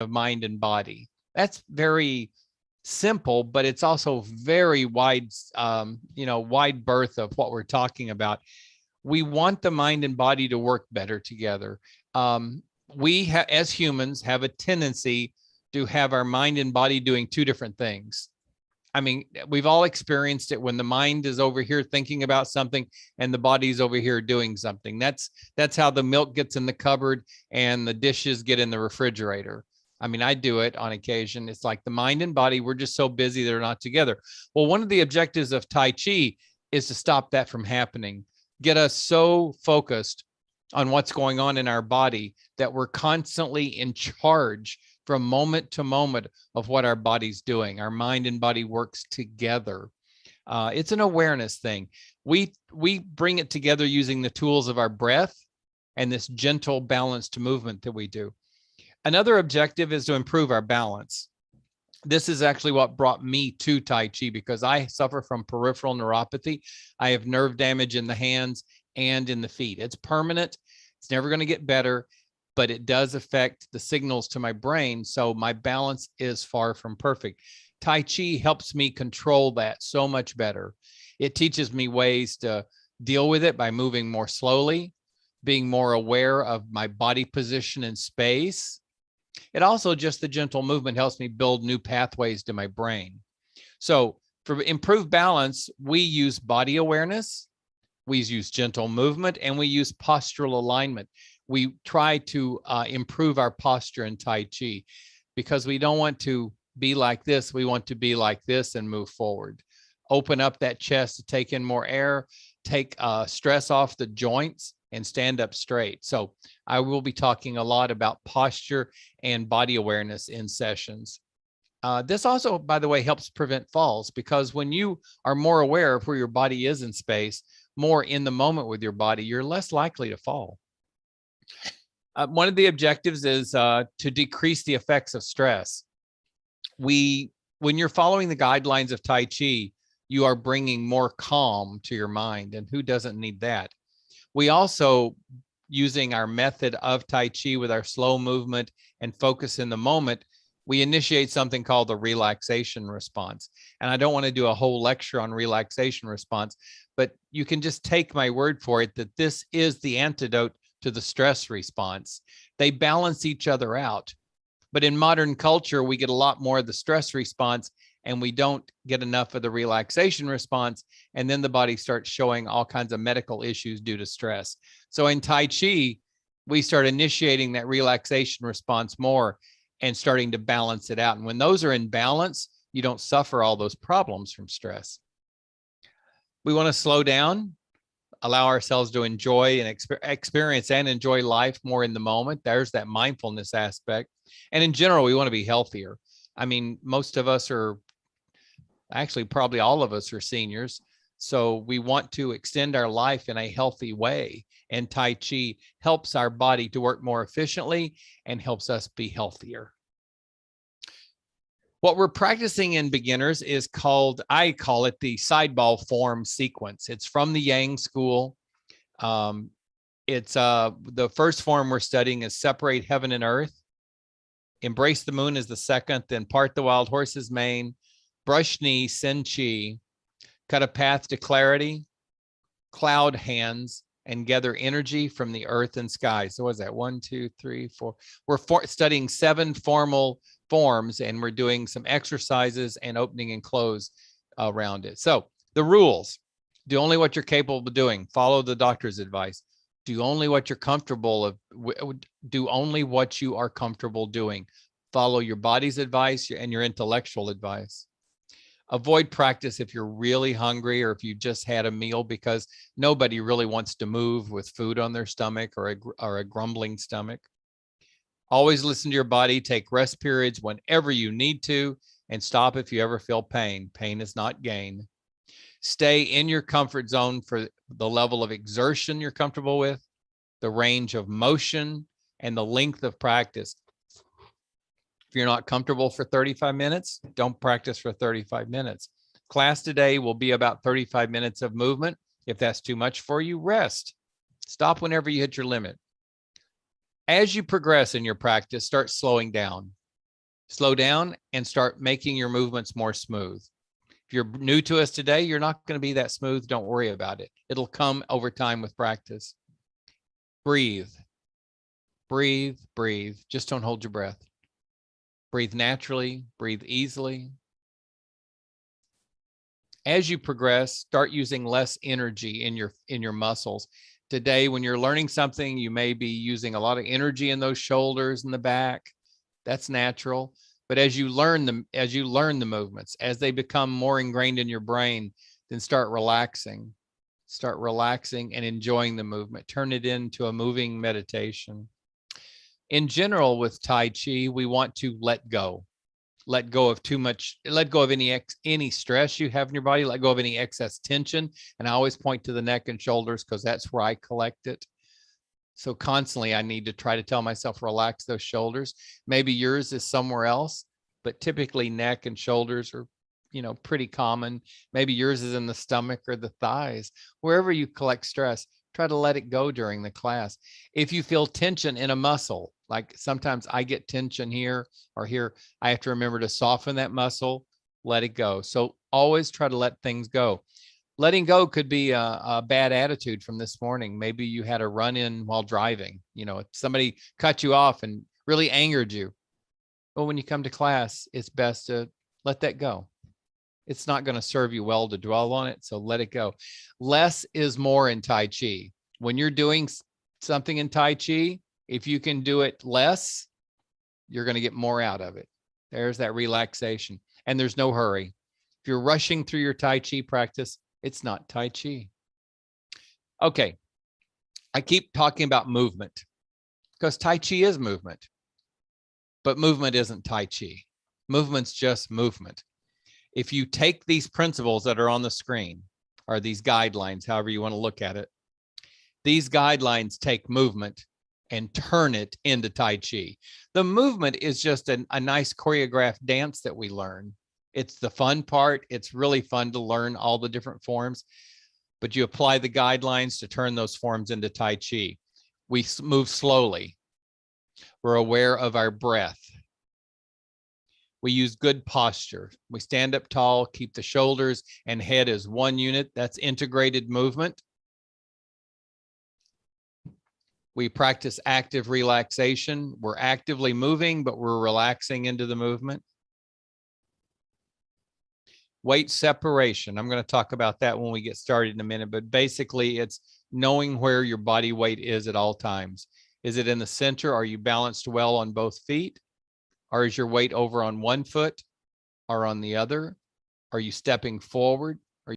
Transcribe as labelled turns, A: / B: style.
A: of mind and body. That's very simple, but it's also very wide, wide berth of what we're talking about. We want the mind and body to work better together. We as humans have a tendency to have our mind and body doing two different things. I mean, we've all experienced it when the mind is over here thinking about something and the body's over here doing something. That's how the milk gets in the cupboard and the dishes get in the refrigerator. I mean, I do it on occasion. It's like the mind and body, we're just so busy they're not together. Well, one of the objectives of Tai Chi is to stop that from happening, get us so focused on what's going on in our body that we're constantly in charge from moment to moment of what our body's doing. Our mind and body works together. It's an awareness thing. We bring it together using the tools of our breath and this gentle, balanced movement that we do. Another objective is to improve our balance. This is actually what brought me to Tai Chi because I suffer from peripheral neuropathy. I have nerve damage in the hands and in the feet. It's permanent. It's never going to get better, but it does affect the signals to my brain. So my balance is far from perfect. Tai Chi helps me control that so much better. It teaches me ways to deal with it by moving more slowly, being more aware of my body position in space. It also, just the gentle movement helps me build new pathways to my brain. So for improved balance, we use body awareness, we use gentle movement, and we use postural alignment. We try to improve our posture in Tai Chi because we don't want to be like this. We want to be like this and move forward. Open up that chest to take in more air, take stress off the joints, and stand up straight. So I will be talking a lot about posture and body awareness in sessions. This also, by the way, helps prevent falls because when you are more aware of where your body is in space, more in the moment with your body, you're less likely to fall. One of the objectives is to decrease the effects of stress. When you're following the guidelines of Tai Chi, you are bringing more calm to your mind, and who doesn't need that? We also, using our method of Tai Chi with our slow movement and focus in the moment, we initiate something called the relaxation response. And I don't want to do a whole lecture on relaxation response, but you can just take my word for it that this is the antidote to the stress response. They balance each other out. But in modern culture, we get a lot more of the stress response and we don't get enough of the relaxation response. And then the body starts showing all kinds of medical issues due to stress. So in Tai Chi, we start initiating that relaxation response more and starting to balance it out. And when those are in balance, you don't suffer all those problems from stress. We want to slow down, allow ourselves to enjoy and experience and enjoy life more in the moment. There's that mindfulness aspect. And in general, we want to be healthier. I mean, most of us are, actually probably all of us are seniors. So we want to extend our life in a healthy way. And Tai Chi helps our body to work more efficiently and helps us be healthier. What we're practicing in beginners is called, I call it the sideball form sequence. It's from the Yang school. It's the first form we're studying is separate heaven and earth. Embrace the moon is the second, then part the wild horse's mane, brush knee, send chi, cut a path to clarity, cloud hands, and gather energy from the earth and sky. So what's that? 1, 2, 3, 4. We're studying 7 formal forms, and we're doing some exercises and opening and close around it. So the rules: do only what you're capable of doing. Follow the doctor's advice. Do only what you're comfortable of. Do only what you are comfortable doing. Follow your body's advice and your intellectual advice. Avoid practice if you're really hungry or if you just had a meal, because nobody really wants to move with food on their stomach or a grumbling stomach. Always listen to your body. Take rest periods whenever you need to, and stop if you ever feel pain. Pain is not gain. Stay in your comfort zone for the level of exertion you're comfortable with, the range of motion, and the length of practice. If you're not comfortable for 35 minutes, don't practice for 35 minutes. Class today will be about 35 minutes of movement. If that's too much for you, rest. Stop whenever you hit your limit. As you progress in your practice, start slowing down. Slow down and start making your movements more smooth. If you're new to us today, you're not going to be that smooth. Don't worry about it. It'll come over time with practice. Breathe, breathe, breathe. Just don't hold your breath. Breathe naturally, breathe easily. As you progress, start using less energy in your muscles. Today, when you're learning something, you may be using a lot of energy in those shoulders and the back. That's natural. But as you learn the movements, as they become more ingrained in your brain, then start relaxing and enjoying the movement. Turn it into a moving meditation. In general, with Tai Chi, we want to let go of too much, let go of any stress you have in your body, let go of any excess tension. And I always point to the neck and shoulders because that's where I collect it. So constantly I need to try to tell myself, relax those shoulders. Maybe yours is somewhere else, but typically neck and shoulders are, pretty common. Maybe yours is in the stomach or the thighs. Wherever you collect stress, try to let it go during the class. If you feel tension in a muscle, like sometimes I get tension here or here, I have to remember to soften that muscle, let it go. So always try to let things go. Letting go could be a bad attitude from this morning. Maybe you had a run-in while driving. Somebody cut you off and really angered you. Well, when you come to class, it's best to let that go. It's not going to serve you well to dwell on it, so let it go. Less is more in Tai Chi. When you're doing something in Tai Chi, if you can do it less, you're going to get more out of it. There's that relaxation, and there's no hurry. If you're rushing through your Tai Chi practice, it's not Tai Chi. Okay, I keep talking about movement because Tai Chi is movement, but movement isn't Tai Chi. Movement's just movement. If you take these principles that are on the screen, or these guidelines, however you want to look at it, these guidelines take movement and turn it into Tai Chi. The movement is just a nice choreographed dance that we learn. It's the fun part. It's really fun to learn all the different forms, but you apply the guidelines to turn those forms into Tai Chi. We move slowly. We're aware of our breath. We use good posture. We stand up tall, keep the shoulders and head as one unit. That's integrated movement. We practice active relaxation. We're actively moving, but we're relaxing into the movement. Weight separation. I'm going to talk about that when we get started in a minute, but basically it's knowing where your body weight is at all times. Is it in the center? Are you balanced well on both feet? Or is your weight over on one foot or on the other? Are you stepping forward?